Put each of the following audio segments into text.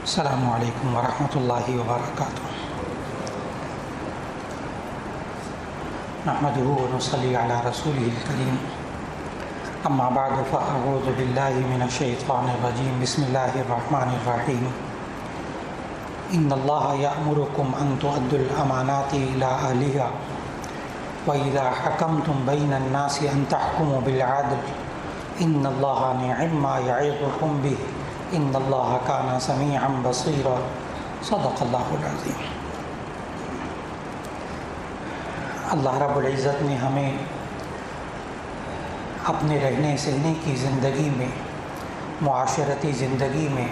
السلام علیکم ورحمۃ اللہ وبرکاتہ۔ نحمده ونصلی علی رسوله الکریم، اما بعد فاعوذ باللہ من الشیطان الرجیم، بسم اللہ الرحمن الرحیم۔ ان اللہ یأمرکم ان تؤدوا الامانات الی اہلها واذا حکمتم بین الناس ان تحکموا بالعدل ان اللہ نعم ما یعظکم بہ ان اللہ کان سمیعا بصیرا۔ صدق اللہ العظیم۔ اللہ رب العزت نے ہمیں اپنے رہنے سہنے کی زندگی میں، معاشرتی زندگی میں،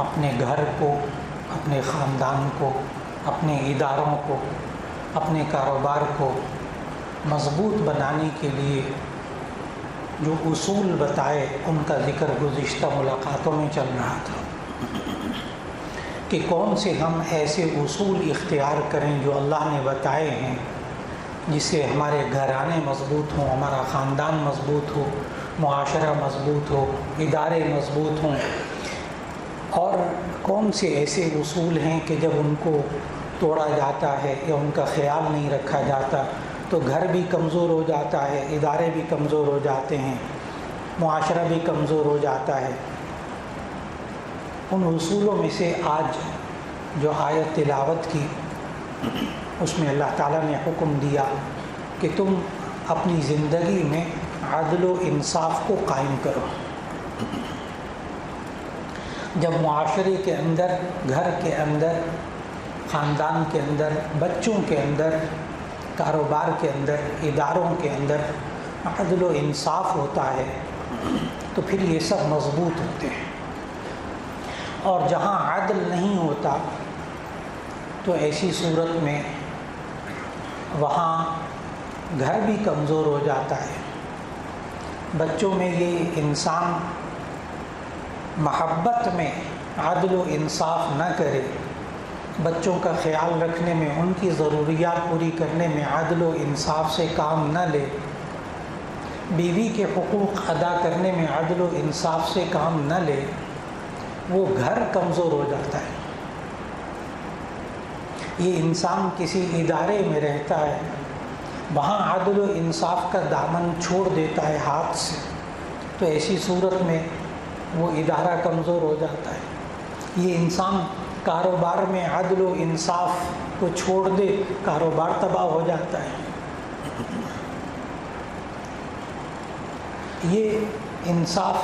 اپنے گھر کو، اپنے خاندان کو، اپنے اداروں کو، اپنے کاروبار کو مضبوط بنانے کے لیے جو اصول بتائے، ان کا ذکر گزشتہ ملاقاتوں میں چل رہا تھا کہ کون سے ہم ایسے اصول اختیار کریں جو اللہ نے بتائے ہیں، جس سے ہمارے گھرانے مضبوط ہوں، ہمارا خاندان مضبوط ہو، معاشرہ مضبوط ہو، ادارے مضبوط ہوں، اور کون سے ایسے اصول ہیں کہ جب ان کو توڑا جاتا ہے یا ان کا خیال نہیں رکھا جاتا تو گھر بھی کمزور ہو جاتا ہے، ادارے بھی کمزور ہو جاتے ہیں، معاشرہ بھی کمزور ہو جاتا ہے۔ ان اصولوں میں سے آج جو آیت تلاوت کی، اس میں اللہ تعالیٰ نے حکم دیا کہ تم اپنی زندگی میں عدل و انصاف کو قائم کرو۔ جب معاشرے کے اندر، گھر کے اندر، خاندان کے اندر، بچوں کے اندر، کاروبار کے اندر، اداروں کے اندر عدل و انصاف ہوتا ہے تو پھر یہ سب مضبوط ہوتے ہیں، اور جہاں عدل نہیں ہوتا تو ایسی صورت میں وہاں گھر بھی کمزور ہو جاتا ہے۔ بچوں میں یہ انسان محبت میں عدل و انصاف نہ کرے، بچوں کا خیال رکھنے میں، ان کی ضروریات پوری کرنے میں عدل و انصاف سے کام نہ لے، بیوی کے حقوق ادا کرنے میں عدل و انصاف سے کام نہ لے، وہ گھر کمزور ہو جاتا ہے۔ یہ انسان کسی ادارے میں رہتا ہے، وہاں عدل و انصاف کا دامن چھوڑ دیتا ہے ہاتھ سے، تو ایسی صورت میں وہ ادارہ کمزور ہو جاتا ہے۔ یہ انسان کاروبار میں عدل و انصاف کو چھوڑ دے، کاروبار تباہ ہو جاتا ہے۔ یہ انصاف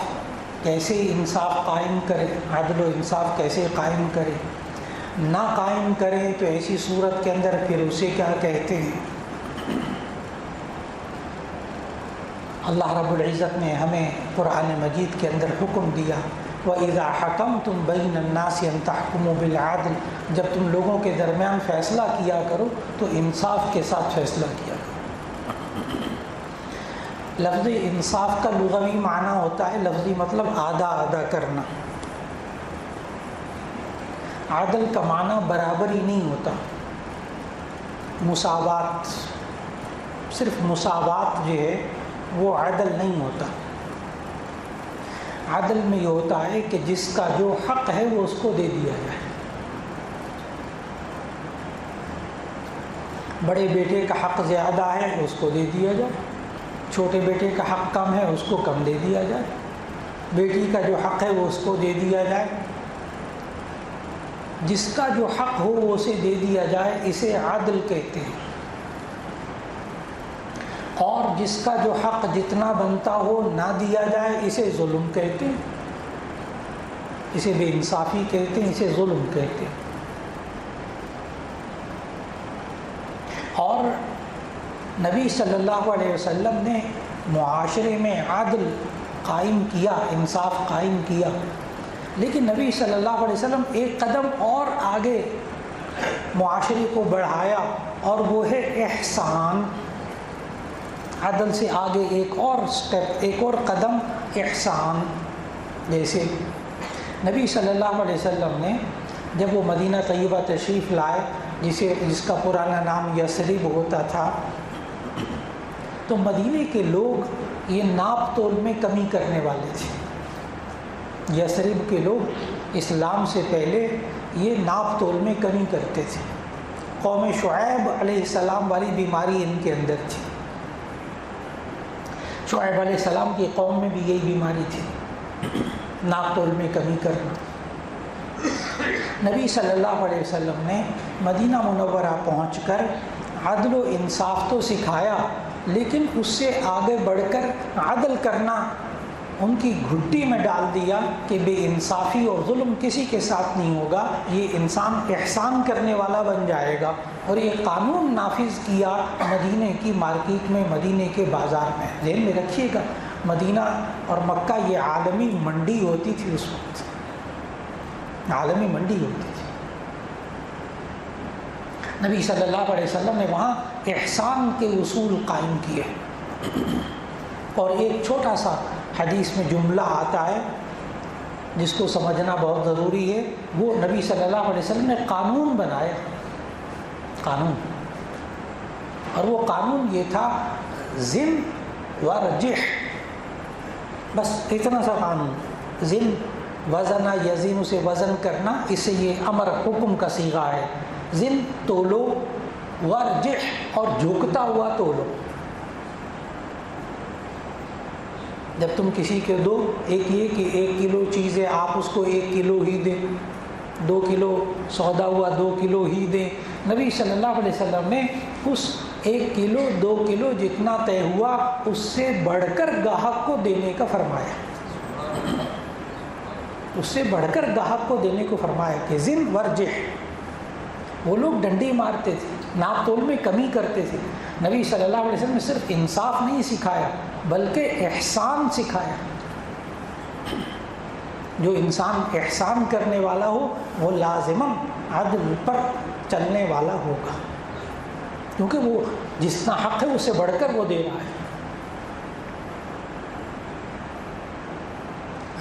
کیسے انصاف قائم کرے، عدل و انصاف کیسے قائم کرے؟ نہ قائم کریں تو ایسی صورت کے اندر پھر اسے کیا کہتے ہیں؟ اللہ رب العزت نے ہمیں قرآن مجید کے اندر حکم دیا، وَإِذَا حَكَمْتُمْ بَيْنَ النَّاسِ أَن تَحْكُمُوا بِالْعَدْلِ، جب تم لوگوں کے درمیان فیصلہ کیا کرو تو انصاف کے ساتھ فیصلہ کیا کرو۔ لفظ انصاف کا لغوی معنی ہوتا ہے، لفظی مطلب آدھا آدھا کرنا۔ عدل کا معنی برابری نہیں ہوتا، مساوات، صرف مساوات جو ہے وہ عدل نہیں ہوتا۔ عدل میں یہ ہوتا ہے کہ جس کا جو حق ہے وہ اس کو دے دیا جائے۔ بڑے بیٹے کا حق زیادہ ہے اس کو دے دیا جائے، چھوٹے بیٹے کا حق کم ہے اس کو کم دے دیا جائے، بیٹی کا جو حق ہے وہ اس کو دے دیا جائے، جس کا جو حق ہو وہ اسے دے دیا جائے، اسے عدل کہتے ہیں۔ اور جس کا جو حق جتنا بنتا ہو نہ دیا جائے، اسے ظلم کہتے ہیں، اسے بے انصافی کہتے ہیں، اسے ظلم کہتے ہیں۔ اور نبی صلی اللہ علیہ وسلم نے معاشرے میں عدل قائم کیا، انصاف قائم کیا، لیکن نبی صلی اللہ علیہ وسلم ایک قدم اور آگے معاشرے کو بڑھایا، اور وہ ہے احسان۔ عدل سے آگے ایک اور سٹیپ، ایک اور قدم، احسان۔ جیسے نبی صلی اللہ علیہ وسلم نے جب وہ مدینہ طیبہ تشریف لائے، جس کا پرانا نام یثرب ہوتا تھا، تو مدینے کے لوگ یہ ناپ تول میں کمی کرنے والے تھے۔ یثرب کے لوگ اسلام سے پہلے یہ ناپ تول میں کمی کرتے تھے. قوم شعیب علیہ السلام والی بیماری ان کے اندر تھی. شعیب علیہ السلام کی قوم میں بھی یہی بیماری تھی، ناپ تول میں کمی کرنا. نبی صلی اللہ علیہ وسلم نے مدینہ منورہ پہنچ کر عدل و انصاف تو سکھایا، لیکن اس سے آگے بڑھ کر عدل کرنا ان کی گھٹی میں ڈال دیا کہ بے انصافی اور ظلم کسی کے ساتھ نہیں ہوگا، یہ انسان احسان کرنے والا بن جائے گا. اور یہ قانون نافذ کیا مدینے کی مارکیٹ میں، مدینے کے بازار میں. ذہن میں رکھیے گا، مدینہ اور مکہ یہ عالمی منڈی ہوتی تھی اس وقت، عالمی منڈی ہوتی تھی. نبی صلی اللہ علیہ وسلم نے وہاں احسان کے اصول قائم کیے. اور ایک چھوٹا سا حدیث میں جملہ آتا ہے جس کو سمجھنا بہت ضروری ہے. وہ نبی صلی اللہ علیہ وسلم نے قانون بنایا، قانون، اور وہ قانون یہ تھا زن ورجح، بس اتنا سا قانون. زن وزن یزین، اسے وزن کرنا، اس سے یہ امر حکم کا صیغہ ہے. زن تولو، ورجح اور جھکتا ہوا تولو. جب تم کسی کے دو، ایک یہ کہ 1 کلو چیز ہے آپ اس کو 1 کلو ہی دیں، 2 کلو سودا ہوا 2 کلو ہی دیں. نبی صلی اللہ علیہ وسلم نے اس 1 کلو 2 کلو جتنا طے ہوا اس سے بڑھ کر گاہک کو دینے کا فرمایا، اس سے بڑھ کر گاہک کو دینے کو فرمایا کہ زن ورجح. وہ لوگ ڈنڈی مارتے تھے، ناپ تول میں کمی کرتے تھے. نبی صلی اللہ علیہ وسلم نے صرف انصاف نہیں سکھایا بلکہ احسان سکھایا. جو انسان احسان کرنے والا ہو وہ لازماً عدل پر چلنے والا ہوگا، کیونکہ وہ جتنا حق ہے اس سے بڑھ کر وہ دے رہا ہے.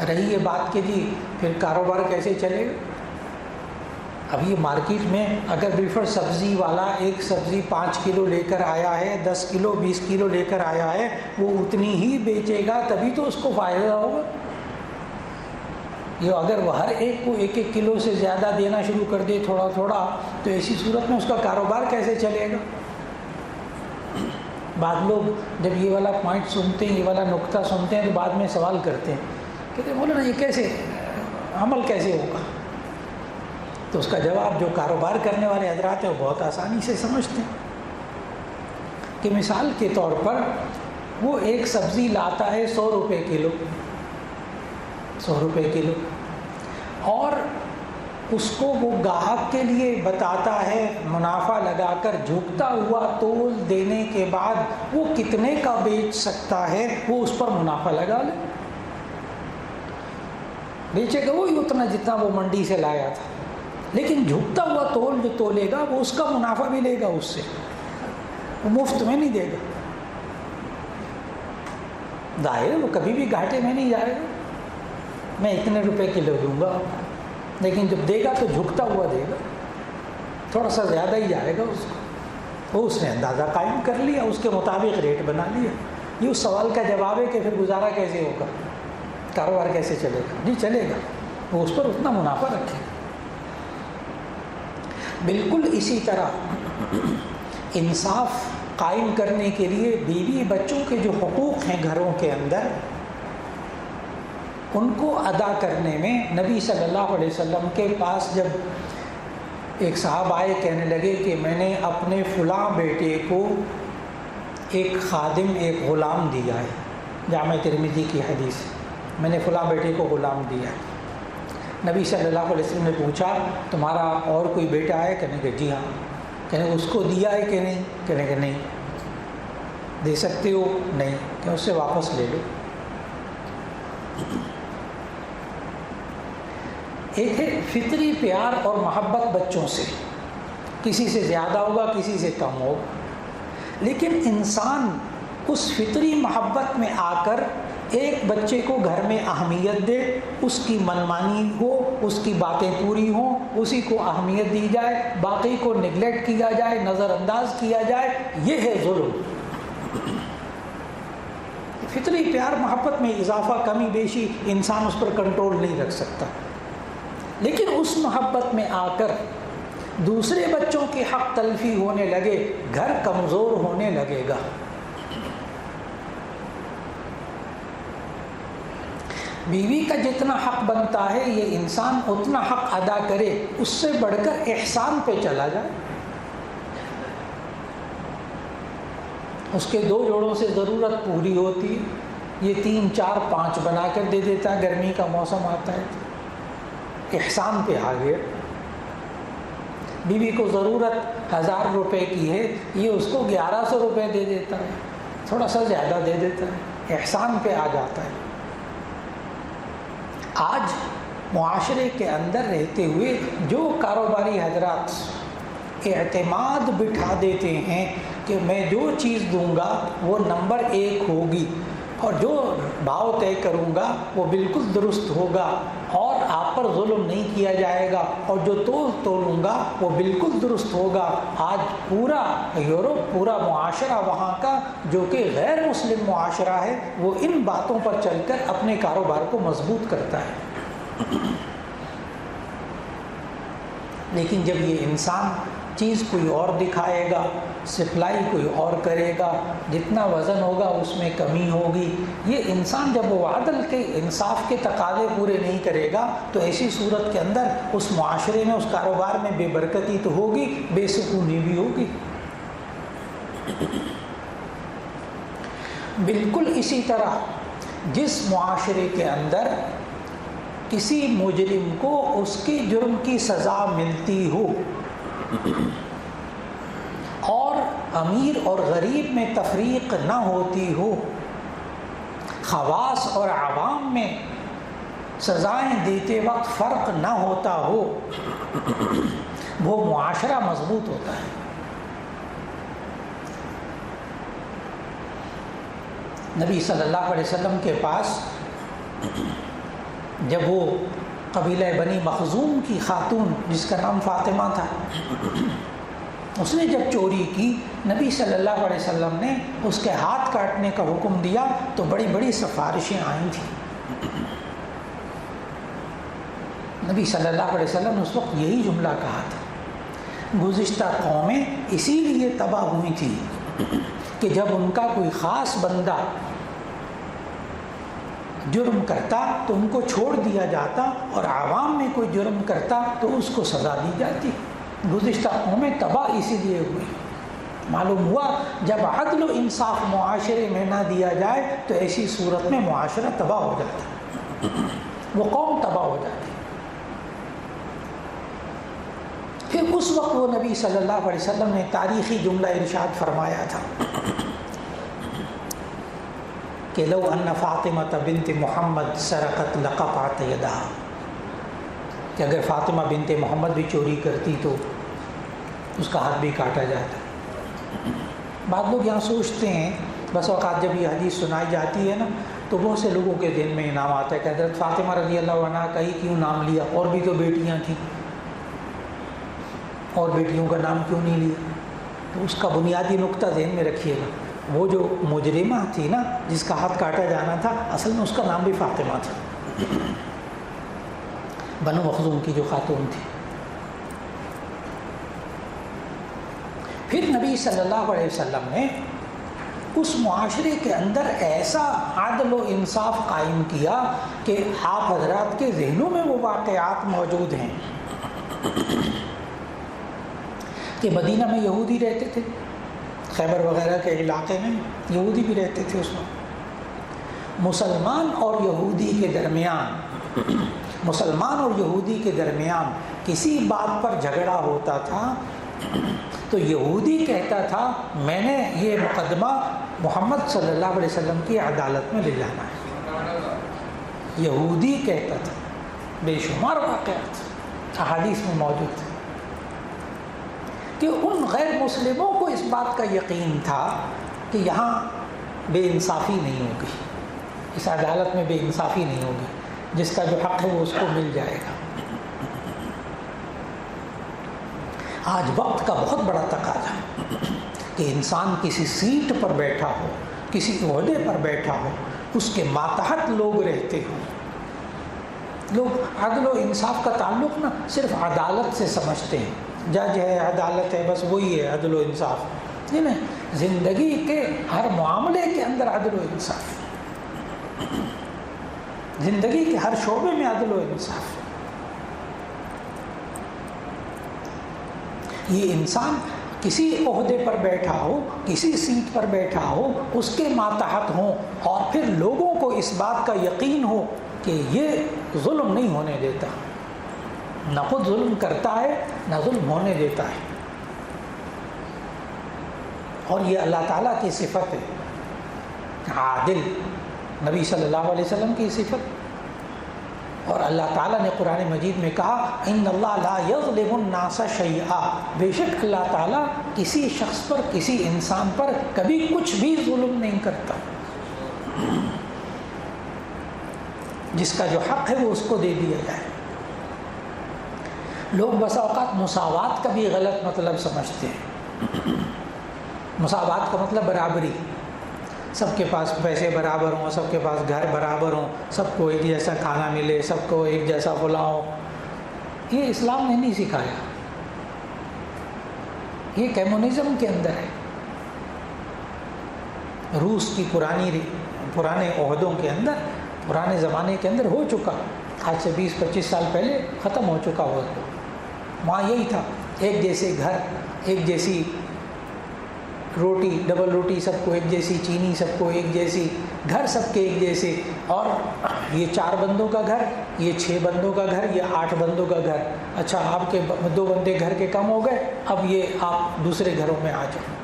رہی یہ بات کہ جی پھر کاروبار کیسے چلے گا. اب یہ مارکیٹ میں اگر بالفر سبزی والا ایک سبزی 5 کلو لے کر آیا ہے، 10 کلو 20 کلو لے کر آیا ہے، وہ اتنی ہی بیچے گا تبھی تو اس کو فائدہ ہوگا. یہ اگر وہ ہر ایک کو 1-1 کلو سے زیادہ دینا شروع کر دے تھوڑا تھوڑا، تو ایسی صورت میں اس کا کاروبار کیسے چلے گا. بعض لوگ جب یہ والا پوائنٹ سنتے ہیں، یہ والا نقطہ سنتے ہیں، تو بعد میں سوال کرتے ہیں، کہتے ہیں مولانا یہ کیسے عمل کیسے ہوگا. تو اس کا جواب جو کاروبار کرنے والے حضرات ہیں وہ بہت آسانی سے سمجھتے ہیں کہ مثال کے طور پر وہ ایک سبزی لاتا ہے 100 روپے کلو، 100 روپے کلو، اور اس کو وہ گاہک کے لیے بتاتا ہے منافع لگا کر، جھکتا ہوا تول دینے کے بعد وہ کتنے کا بیچ سکتا ہے وہ اس پر منافع لگا لے. بیچے گا وہی اتنا جتنا وہ منڈی سے لایا تھا، لیکن جھکتا ہوا تول جو تولے گا وہ اس کا منافع بھی لے گا، اس سے وہ مفت میں نہیں دے گا. ظاہر ہے وہ کبھی بھی گھاٹے میں نہیں جائے گا، میں اتنے روپے کلو دوں گا، لیکن جب دے گا تو جھکتا ہوا دے گا، تھوڑا سا زیادہ ہی جائے گا اس کو. وہ اس نے اندازہ قائم کر لیا، اس کے مطابق ریٹ بنا لیا. یہ اس سوال کا جواب ہے کہ پھر گزارا کیسے ہوگا، کاروبار کیسے چلے گا. جی چلے گا، وہ اس پر اتنا منافع رکھے گا. بالکل اسی طرح انصاف قائم کرنے کے لیے بیوی بچوں کے جو حقوق ہیں گھروں کے اندر، ان کو ادا کرنے میں نبی صلی اللہ علیہ وسلم کے پاس جب ایک صاحب آئے، کہنے لگے کہ میں نے اپنے فلاں بیٹے کو ایک خادم، ایک غلام دیا ہے، جامع ترمذی کی حدیث، میں نے فلاں بیٹے کو غلام دیا ہے. نبی صلی اللہ علیہ وسلم نے پوچھا تمہارا اور کوئی بیٹا ہے؟ کہنے کہ جی ہاں. کہنے اس کو دیا ہے کہ نہیں؟ کہنے کہ نہیں. دے سکتے ہو؟ نہیں. کہ اس سے واپس لے لو. ایک ہے فطری پیار اور محبت بچوں سے، کسی سے زیادہ ہوگا کسی سے کم ہوگا، لیکن انسان اس فطری محبت میں آ کر ایک بچے کو گھر میں اہمیت دے، اس کی منمانی ہو، اس کی باتیں پوری ہوں، اسی کو اہمیت دی جائے، باقی کو نگلیکٹ کیا جائے، نظر انداز کیا جائے، یہ ہے ظلم. فطری پیار محبت میں اضافہ کمی بیشی انسان اس پر کنٹرول نہیں رکھ سکتا. لیکن اس محبت میں آ کر دوسرے بچوں کی حق تلفی ہونے لگے، گھر کمزور ہونے لگے گا۔ بیوی کا جتنا حق بنتا ہے یہ انسان اتنا حق ادا کرے، اس سے بڑھ کر احسان پہ چلا جائے۔ اس کے 2 جوڑوں سے ضرورت پوری ہوتی ہے، یہ 3 4 5 بنا کر دے دیتا ہے، گرمی کا موسم آتا ہے تو احسان پہ آ گیا۔ بیوی کو ضرورت 1000 روپے کی ہے، یہ اس کو 1100 روپے دے دیتا ہے، تھوڑا سا زیادہ دے دیتا ہے، احسان پہ آ جاتا ہے۔ آج معاشرے کے اندر رہتے ہوئے جو کاروباری حضرات اعتماد بٹھا دیتے ہیں کہ میں جو چیز دوں گا وہ نمبر 1 ہوگی اور جو بھاؤ طے کروں گا وہ بالکل درست ہوگا اور آپ پر ظلم نہیں کیا جائے گا اور جو تولوں گا وہ بالکل درست ہوگا، آج پورا یورپ، پورا معاشرہ وہاں کا جو کہ غیر مسلم معاشرہ ہے وہ ان باتوں پر چل کر اپنے کاروبار کو مضبوط کرتا ہے۔ لیکن جب یہ انسان چیز کوئی اور دکھائے گا، سپلائی کوئی اور کرے گا، جتنا وزن ہوگا اس میں کمی ہوگی، یہ انسان جب وہ عدل کے انصاف کے تقاضے پورے نہیں کرے گا تو ایسی صورت کے اندر اس معاشرے میں، اس کاروبار میں بے برکتی تو ہوگی، بے سکونی بھی ہوگی۔ بالکل اسی طرح جس معاشرے کے اندر کسی مجرم کو اس کے جرم کی سزا ملتی ہو اور امیر اور غریب میں تفریق نہ ہوتی ہو، خواص اور عوام میں سزائیں دیتے وقت فرق نہ ہوتا ہو، وہ معاشرہ مضبوط ہوتا ہے۔ نبی صلی اللہ علیہ وسلم کے پاس جب وہ قبیلہ بنی مخزوم کی خاتون جس کا نام فاطمہ تھا، اس نے جب چوری کی، نبی صلی اللہ علیہ وسلم نے اس کے ہاتھ کاٹنے کا حکم دیا تو بڑی بڑی سفارشیں آئی تھیں۔ نبی صلی اللہ علیہ وسلم نے اس وقت یہی جملہ کہا تھا، گزشتہ قومیں اسی لیے تباہ ہوئی تھی کہ جب ان کا کوئی خاص بندہ جرم کرتا تو ان کو چھوڑ دیا جاتا اور عوام میں کوئی جرم کرتا تو اس کو سزا دی جاتی۔ گزشتہ قومیں تباہ اسی لیے ہوئی، معلوم ہوا جب عدل و انصاف معاشرے میں نہ دیا جائے تو ایسی صورت میں معاشرہ تباہ ہو جاتا، وہ قوم تباہ ہو جاتی۔ پھر اس وقت وہ نبی صلی اللہ علیہ وسلم نے تاریخی جملہ ارشاد فرمایا تھا کہ لو ان فاطمہ بنت محمد سرقت لقطعت یدہا، کہ اگر فاطمہ بنت محمد بھی چوری کرتی تو اس کا ہاتھ بھی کاٹا جاتا۔ بعض لوگ یہاں سوچتے ہیں، بس اوقات جب یہ حدیث سنائی جاتی ہے نا تو بہت سے لوگوں کے دل میں نام آتا ہے کہ حضرت فاطمہ رضی اللہ عنہا کا ہی کیوں نام لیا، اور بھی تو بیٹیاں تھیں، اور بیٹیوں کا نام کیوں نہیں لیا؟ تو اس کا بنیادی نقطہ ذہن میں رکھیے گا، وہ جو مجرمہ تھی نا جس کا ہاتھ کاٹا جانا تھا، اصل میں اس کا نام بھی فاطمہ تھا، بنو مخزوم کی جو خاتون تھی۔ پھر نبی صلی اللہ علیہ وسلم نے اس معاشرے کے اندر ایسا عدل و انصاف قائم کیا کہ آپ حضرات کے ذہنوں میں وہ واقعات موجود ہیں کہ مدینہ میں یہودی رہتے تھے، خیبر وغیرہ کے علاقے میں یہودی بھی رہتے تھے۔ اس وقت مسلمان اور یہودی کے درمیان کسی بات پر جھگڑا ہوتا تھا تو یہودی کہتا تھا میں نے یہ مقدمہ محمد صلی اللہ علیہ وسلم کی عدالت میں لے جانا ہے، یہودی کہتا تھا۔ بے شمار واقعات احادیث میں موجود تھے کہ ان غیر مسلموں کو اس بات کا یقین تھا کہ یہاں بے انصافی نہیں ہوگی، اس عدالت میں بے انصافی نہیں ہوگی، جس کا جو حق ہے وہ اس کو مل جائے گا۔ آج وقت کا بہت بڑا تقاضا ہے کہ انسان کسی سیٹ پر بیٹھا ہو، کسی عہدے پر بیٹھا ہو، اس کے ماتحت لوگ رہتے ہوں، لوگ عدل و انصاف کا تعلق نا صرف عدالت سے سمجھتے ہیں، جج ہے، عدالت ہے، بس وہی ہے عدل و انصاف. نہیں نہیں، زندگی کے ہر معاملے کے اندر عدل و انصاف، زندگی کے ہر شعبے میں عدل و انصاف. یہ انسان کسی عہدے پر بیٹھا ہو، کسی سیٹ پر بیٹھا ہو، اس کے ماتحت ہوں، اور پھر لوگوں کو اس بات کا یقین ہو کہ یہ ظلم نہیں ہونے دیتا، نہ خود ظلم کرتا ہے نہ ظلم ہونے دیتا ہے. اور یہ اللہ تعالیٰ کی صفت ہے، عادل، نبی صلی اللہ علیہ وسلم کی صفت. اور اللہ تعالیٰ نے قرآن مجید میں کہا ان اللہ لا یظلم الناس شیئا، بے شک اللہ تعالیٰ کسی شخص پر، کسی انسان پر کبھی کچھ بھی ظلم نہیں کرتا. جس کا جو حق ہے وہ اس کو دے دیا جائے. لوگ بس اوقات مساوات کا بھی غلط مطلب سمجھتے ہیں. مساوات کا مطلب برابری، سب کے پاس پیسے برابر ہوں، سب کے پاس گھر برابر ہوں، سب کو ایک جیسا کھانا ملے، سب کو ایک جیسا فلاں ہو. یہ اسلام نے نہیں سکھایا، یہ کمیونزم کے اندر ہے. روس کی پرانے عہدوں کے اندر، پرانے زمانے کے اندر ہو چکا، آج سے 20-25 سال پہلے ختم ہو چکا ہوا. وہاں یہی تھا، ایک جیسے گھر، ایک جیسی روٹی، ڈبل روٹی سب کو ایک جیسی، چینی سب کو ایک جیسی، گھر سب کے ایک جیسے. اور یہ 4 بندوں کا گھر، یہ 6 بندوں کا گھر، یہ 8 بندوں کا گھر. اچھا آپ کے 2 بندے گھر کے کم ہو گئے، اب یہ آپ دوسرے گھروں میں آ جائیں.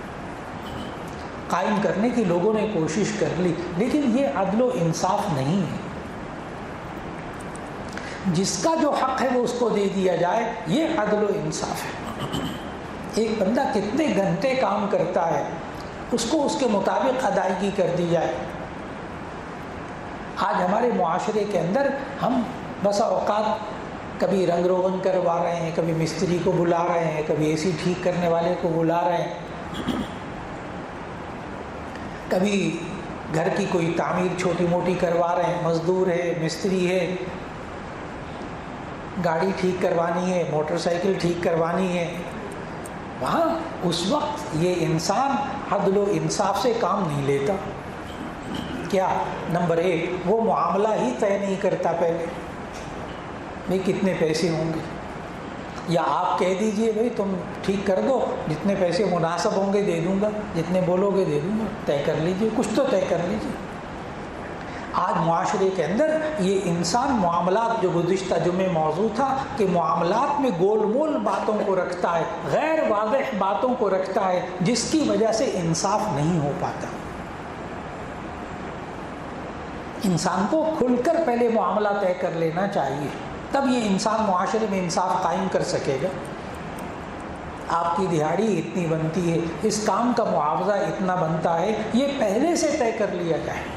قائم کرنے کی لوگوں نے کوشش کر لی، لیکن یہ عدل و انصاف نہیں ہے. جس کا جو حق ہے وہ اس کو دے دیا جائے، یہ عدل و انصاف ہے. ایک بندہ کتنے گھنٹے کام کرتا ہے، اس کو اس کے مطابق ادائیگی کر دی جائے. آج ہمارے معاشرے کے اندر ہم بسا اوقات کبھی رنگ روغن کروا رہے ہیں، کبھی مستری کو بلا رہے ہیں، کبھی اے سی ٹھیک کرنے والے کو بلا رہے ہیں، کبھی گھر کی کوئی تعمیر چھوٹی موٹی کروا رہے ہیں، مزدور ہے، مستری ہے، گاڑی ٹھیک کروانی ہے، موٹر سائیکل ٹھیک کروانی ہے. وہاں اس وقت یہ انسان عدل و انصاف سے کام نہیں لیتا. کیا؟ نمبر 1، وہ معاملہ ہی طے نہیں کرتا پہلے، بھئی کتنے پیسے ہوں گے، یا آپ کہہ دیجئے بھئی تم ٹھیک کر دو، جتنے پیسے مناسب ہوں گے دے دوں گا، جتنے بولو گے دے دوں گا، طے کر لیجئے، کچھ تو طے کر لیجئے. آج معاشرے کے اندر یہ انسان معاملات، جو گزشتہ جمعے موضوع تھا کہ معاملات میں گول مول باتوں کو رکھتا ہے، غیر واضح باتوں کو رکھتا ہے، جس کی وجہ سے انصاف نہیں ہو پاتا. انسان کو کھل کر پہلے معاملہ طے کر لینا چاہیے، تب یہ انسان معاشرے میں انصاف قائم کر سکے گا. آپ کی دہاڑی اتنی بنتی ہے، اس کام کا معاوضہ اتنا بنتا ہے، یہ پہلے سے طے کر لیا جائے.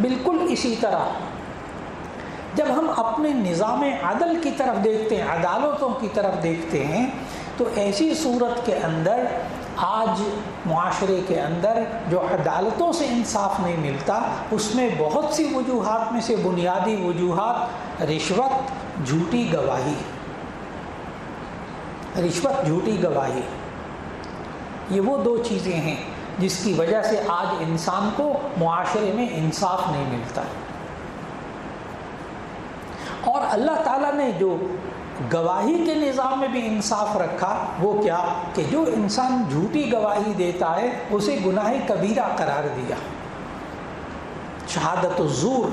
بالکل اسی طرح جب ہم اپنے نظام عدل کی طرف دیکھتے ہیں، عدالتوں کی طرف دیکھتے ہیں، تو ایسی صورت کے اندر آج معاشرے کے اندر جو عدالتوں سے انصاف نہیں ملتا، اس میں بہت سی وجوہات میں سے بنیادی وجوہات رشوت، جھوٹی گواہی. رشوت، جھوٹی گواہی، یہ وہ 2 چیزیں ہیں جس کی وجہ سے آج انسان کو معاشرے میں انصاف نہیں ملتا. اور اللہ تعالیٰ نے جو گواہی کے نظام میں بھی انصاف رکھا، وہ کیا کہ جو انسان جھوٹی گواہی دیتا ہے اسے گناہ کبیرہ قرار دیا. شہادت الزور،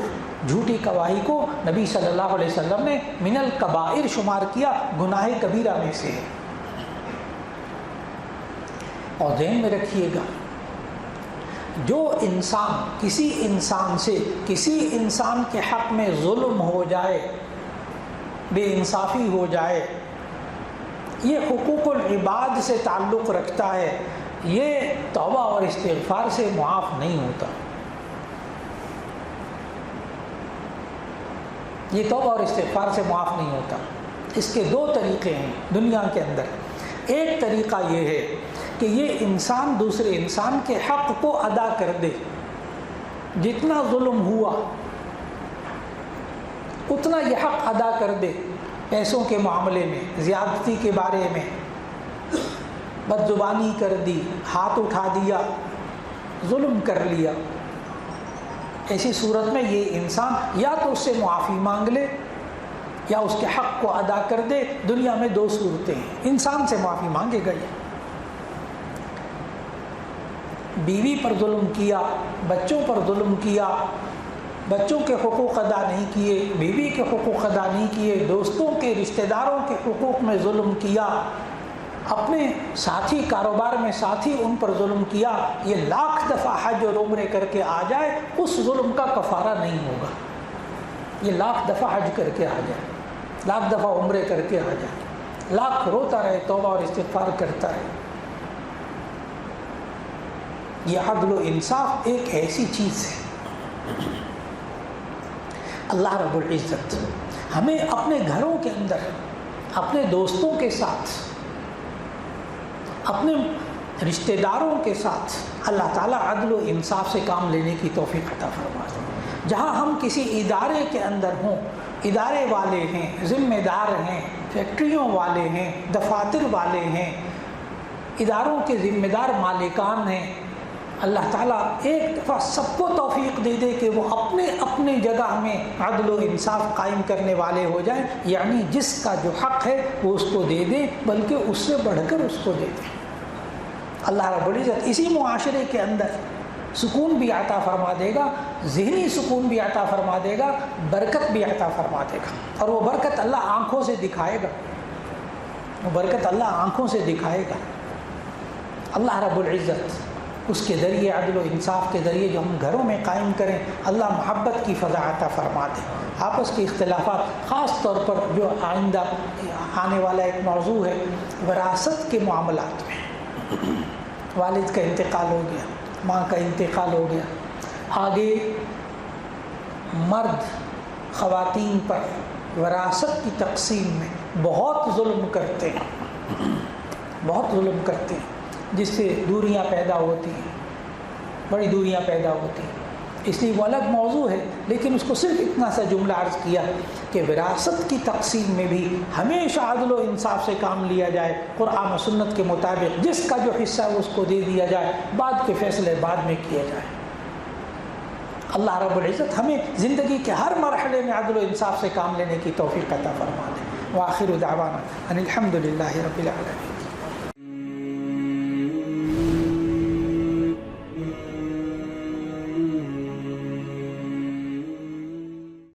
جھوٹی گواہی کو نبی صلی اللہ علیہ وسلم نے من الکبائر شمار کیا، گناہ کبیرہ میں سے ہے. اور ذہن میں رکھیے گا، جو انسان کسی انسان سے، کسی انسان کے حق میں ظلم ہو جائے، بے انصافی ہو جائے، یہ حقوق العباد سے تعلق رکھتا ہے، یہ توبہ اور استغفار سے معاف نہیں ہوتا. یہ توبہ اور استغفار سے معاف نہیں ہوتا. اس کے 2 طریقے ہیں دنیا کے اندر. ایک طریقہ یہ ہے کہ یہ انسان دوسرے انسان کے حق کو ادا کر دے، جتنا ظلم ہوا اتنا یہ حق ادا کر دے. پیسوں کے معاملے میں زیادتی کے بارے میں بد زبانی کر دی، ہاتھ اٹھا دیا، ظلم کر لیا، ایسی صورت میں یہ انسان یا تو اس سے معافی مانگ لے یا اس کے حق کو ادا کر دے. دنیا میں دو صورتیں ہیں، انسان سے معافی مانگے گا. بیوی پر ظلم کیا، بچوں پر ظلم کیا، بچوں کے حقوق ادا نہیں کیے، بیوی کے حقوق ادا نہیں کیے، دوستوں کے رشتہ داروں کے حقوق میں ظلم کیا، اپنے ساتھی کاروبار میں ساتھی ان پر ظلم کیا. یہ لاکھ دفعہ حج اور عمرے کر کے آ جائے اس ظلم کا کفارہ نہیں ہوگا. یہ لاکھ دفعہ حج کر کے آ جائے، لاکھ دفعہ عمرے کر کے آ جائے، لاکھ روتا رہے، توبہ اور استغفار کرتا رہے. یہ عدل و انصاف ایک ایسی چیز ہے. اللہ رب العزت ہمیں اپنے گھروں کے اندر، اپنے دوستوں کے ساتھ، اپنے رشتہ داروں کے ساتھ اللہ تعالیٰ عدل و انصاف سے کام لینے کی توفیق عطا فرمائے. جہاں ہم کسی ادارے کے اندر ہوں، ادارے والے ہیں، ذمہ دار ہیں، فیکٹریوں والے ہیں، دفاتر والے ہیں، اداروں کے ذمہ دار مالکان ہیں، اللہ تعالیٰ ایک دفعہ سب کو توفیق دے دے کہ وہ اپنے اپنی جگہ میں عدل و انصاف قائم کرنے والے ہو جائیں. یعنی جس کا جو حق ہے وہ اس کو دے دیں، بلکہ اس سے بڑھ کر اس کو دے دیں. اللہ رب العزت اسی معاشرے کے اندر سکون بھی عطا فرما دے گا، ذہنی سکون بھی عطا فرما دے گا، برکت بھی عطا فرما دے گا. اور وہ برکت اللہ آنکھوں سے دکھائے گا، وہ برکت اللہ آنکھوں سے دکھائے گا. اللہ رب العزت اس کے ذریعے، عدل و انصاف کے ذریعے جو ہم گھروں میں قائم کریں، اللہ محبت کی فضا عطا فرما دے. آپس کے اختلافات، خاص طور پر جو آئندہ آنے والا ایک موضوع ہے، وراثت کے معاملات میں، والد کا انتقال ہو گیا، ماں کا انتقال ہو گیا، آگے مرد خواتین پر وراثت کی تقسیم میں بہت ظلم کرتے ہیں، بہت ظلم کرتے ہیں، جس سے دوریاں پیدا ہوتی ہیں، بڑی دوریاں پیدا ہوتی ہیں. اس لیے وہ الگ موضوع ہے، لیکن اس کو صرف اتنا سا جملہ عرض کیا کہ وراثت کی تقسیم میں بھی ہمیشہ عدل و انصاف سے کام لیا جائے، قرآن و سنت کے مطابق جس کا جو حصہ ہے اس کو دے دیا جائے، بعد کے فیصلے بعد میں کیے جائیں. اللہ رب العزت ہمیں زندگی کے ہر مرحلے میں عدل و انصاف سے کام لینے کی توفیق عطا فرما دے. وآخر دعوانا ان الحمد للہ رب العالمین.